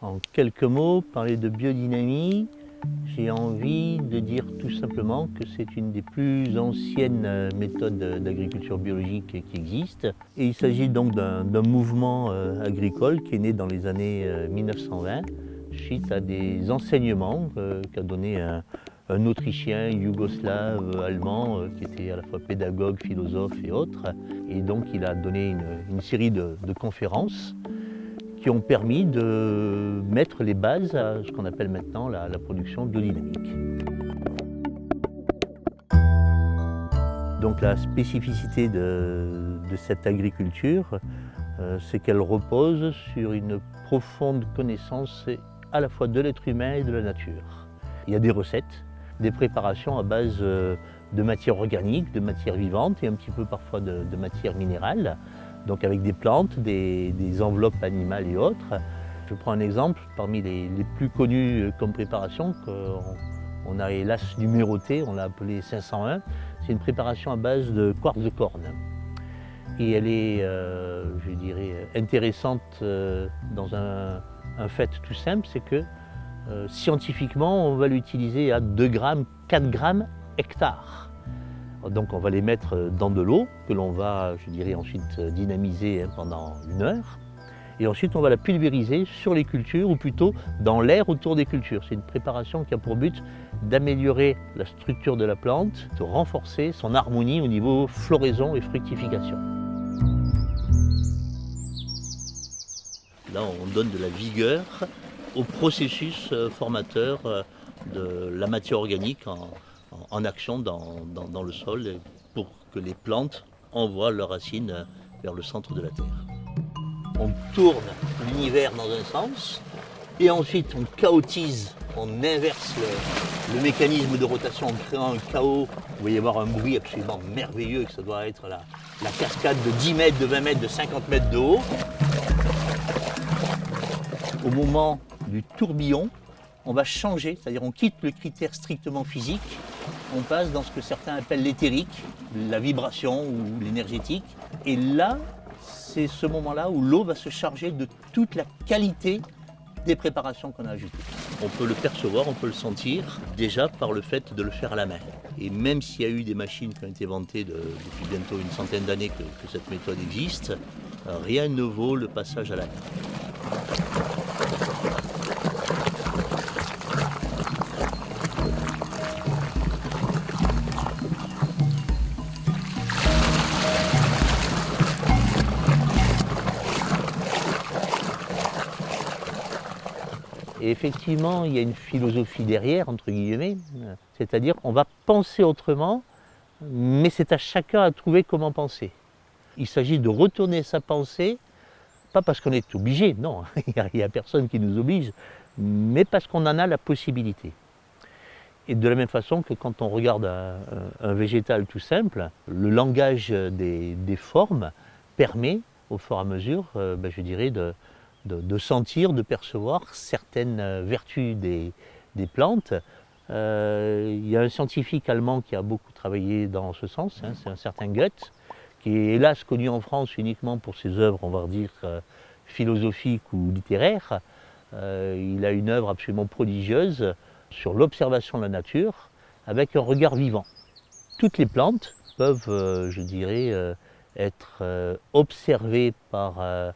En quelques mots, parler de biodynamie, j'ai envie de dire tout simplement que c'est une des plus anciennes méthodes d'agriculture biologique qui existent. Et il s'agit donc d'un mouvement agricole qui est né dans les années 1920 suite à des enseignements qu'a donné un Autrichien, yougoslave, allemand, qui était à la fois pédagogue, philosophe et autres. Et donc il a donné une série de conférences qui ont permis de mettre les bases à ce qu'on appelle maintenant la production biodynamique. Donc la spécificité de cette agriculture, c'est qu'elle repose sur une profonde connaissance à la fois de l'être humain et de la nature. Il y a des recettes, des préparations à base de matières organiques, de matières vivantes et un petit peu parfois de matières minérales. Donc avec des plantes, des enveloppes animales et autres. Je prends un exemple, parmi les plus connus comme préparation, qu'on a hélas numéroté, on l'a appelé 501. C'est une préparation à base de quartz de corne. Et elle est, je dirais, intéressante dans un fait tout simple, c'est que scientifiquement, on va l'utiliser à 2 grammes, 4 grammes hectare. Donc on va les mettre dans de l'eau que l'on va, je dirais, ensuite dynamiser pendant 1 heure. Et ensuite on va la pulvériser sur les cultures ou plutôt dans l'air autour des cultures. C'est une préparation qui a pour but d'améliorer la structure de la plante, de renforcer son harmonie au niveau floraison et fructification. Là on donne de la vigueur au processus formateur de la matière organique en action dans le sol pour que les plantes envoient leurs racines vers le centre de la terre. On tourne l'univers dans un sens et ensuite on chaotise, on inverse le mécanisme de rotation en créant un chaos. Vous voyez avoir un bruit absolument merveilleux, que ça doit être la cascade de 10 mètres, de 20 mètres, de 50 mètres de haut. Au moment du tourbillon, on va changer, c'est-à-dire on quitte le critère strictement physique, on passe dans ce que certains appellent l'éthérique, la vibration ou l'énergétique. Et là, c'est ce moment-là où l'eau va se charger de toute la qualité des préparations qu'on a ajoutées. On peut le percevoir, on peut le sentir déjà par le fait de le faire à la main. Et même s'il y a eu des machines qui ont été inventées depuis bientôt une centaine d'années que cette méthode existe, rien ne vaut le passage à la main. Et effectivement, il y a une philosophie derrière, entre guillemets, c'est-à-dire qu'on va penser autrement, mais c'est à chacun à trouver comment penser. Il s'agit de retourner sa pensée, pas parce qu'on est obligé, non, il n'y a personne qui nous oblige, mais parce qu'on en a la possibilité. Et de la même façon que quand on regarde un végétal tout simple, le langage des formes permet, au fur et à mesure, je dirais, de sentir, de percevoir certaines vertus des plantes. Il y a un scientifique allemand qui a beaucoup travaillé dans ce sens, c'est un certain Goethe, qui est hélas connu en France uniquement pour ses œuvres, on va dire, philosophiques ou littéraires. Il a une œuvre absolument prodigieuse sur l'observation de la nature avec un regard vivant. Toutes les plantes peuvent, je dirais, être observées par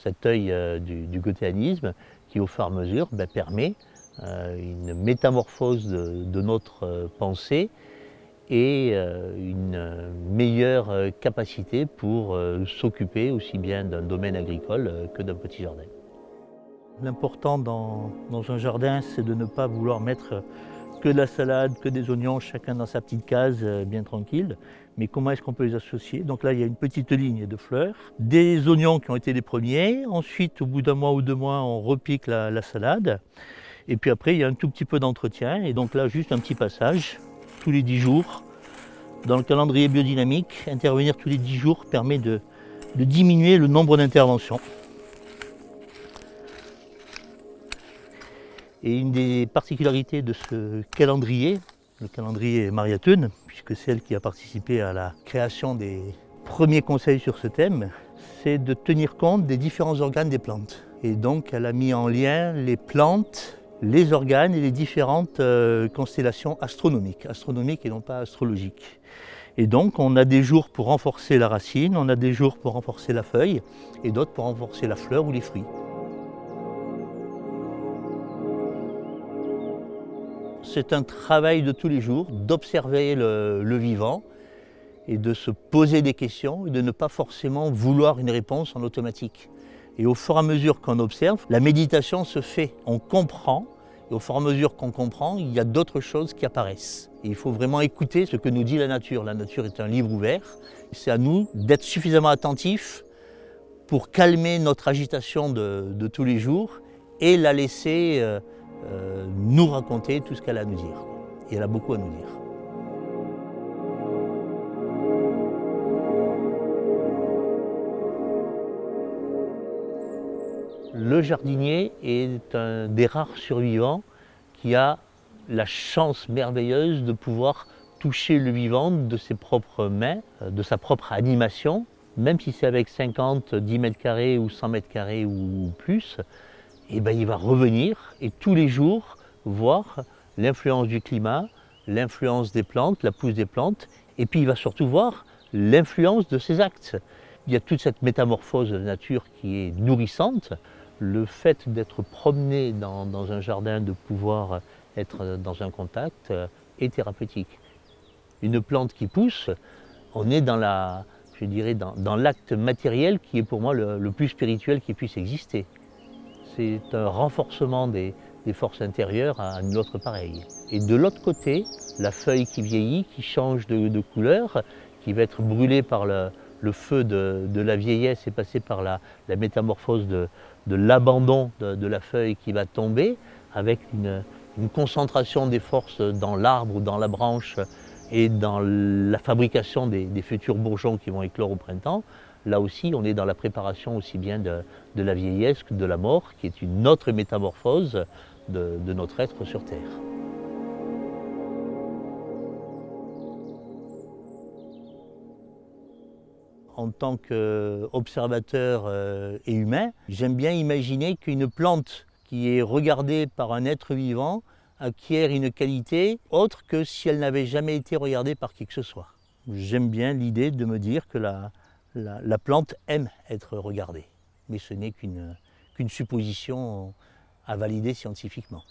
cet œil du goéthéanisme qui au fur et à mesure permet une métamorphose de notre pensée et une meilleure capacité pour s'occuper aussi bien d'un domaine agricole que d'un petit jardin. L'important dans un jardin, c'est de ne pas vouloir mettre que de la salade, que des oignons, chacun dans sa petite case, bien tranquille. Mais comment est-ce qu'on peut les associer? Donc là, il y a une petite ligne de fleurs, des oignons qui ont été les premiers. Ensuite, au bout d'1 mois ou 2 mois, on repique la salade. Et puis après, il y a un tout petit peu d'entretien. Et donc là, juste un petit passage, tous les 10 jours. Dans le calendrier biodynamique, intervenir tous les 10 jours permet de diminuer le nombre d'interventions. Et une des particularités de ce calendrier, le calendrier Maria Thun, puisque c'est elle qui a participé à la création des premiers conseils sur ce thème, c'est de tenir compte des différents organes des plantes. Et donc elle a mis en lien les plantes, les organes et les différentes constellations astronomiques et non pas astrologiques. Et donc on a des jours pour renforcer la racine, on a des jours pour renforcer la feuille et d'autres pour renforcer la fleur ou les fruits. C'est un travail de tous les jours d'observer le vivant et de se poser des questions et de ne pas forcément vouloir une réponse en automatique. Et au fur et à mesure qu'on observe, la méditation se fait, on comprend, et au fur et à mesure qu'on comprend, il y a d'autres choses qui apparaissent. Et il faut vraiment écouter ce que nous dit la nature. La nature est un livre ouvert, c'est à nous d'être suffisamment attentifs pour calmer notre agitation de tous les jours et la laisser nous raconter tout ce qu'elle a à nous dire. Et elle a beaucoup à nous dire. Le jardinier est un des rares survivants qui a la chance merveilleuse de pouvoir toucher le vivant de ses propres mains, de sa propre animation, même si c'est avec 50, 10 mètres carrés ou 100 mètres carrés ou plus, et ben il va revenir et tous les jours voir l'influence du climat, l'influence des plantes, la pousse des plantes, et puis il va surtout voir l'influence de ses actes. Il y a toute cette métamorphose de la nature qui est nourrissante. Le fait d'être promené dans un jardin, de pouvoir être dans un contact est thérapeutique. Une plante qui pousse, on est dans l'acte matériel qui est pour moi le plus spirituel qui puisse exister. C'est un renforcement des forces intérieures à une autre pareille. Et de l'autre côté, la feuille qui vieillit, qui change de couleur, qui va être brûlée par le feu de la vieillesse et passer par la métamorphose de l'abandon de la feuille qui va tomber, avec une concentration des forces dans l'arbre ou dans la branche et dans la fabrication des futurs bourgeons qui vont éclore au printemps. Là aussi, on est dans la préparation aussi bien de la vieillesse que de la mort, qui est une autre métamorphose de notre être sur Terre. En tant qu'observateur et humain, j'aime bien imaginer qu'une plante qui est regardée par un être vivant acquiert une qualité autre que si elle n'avait jamais été regardée par qui que ce soit. J'aime bien l'idée de me dire que la plante aime être regardée, mais ce n'est qu'une supposition à valider scientifiquement.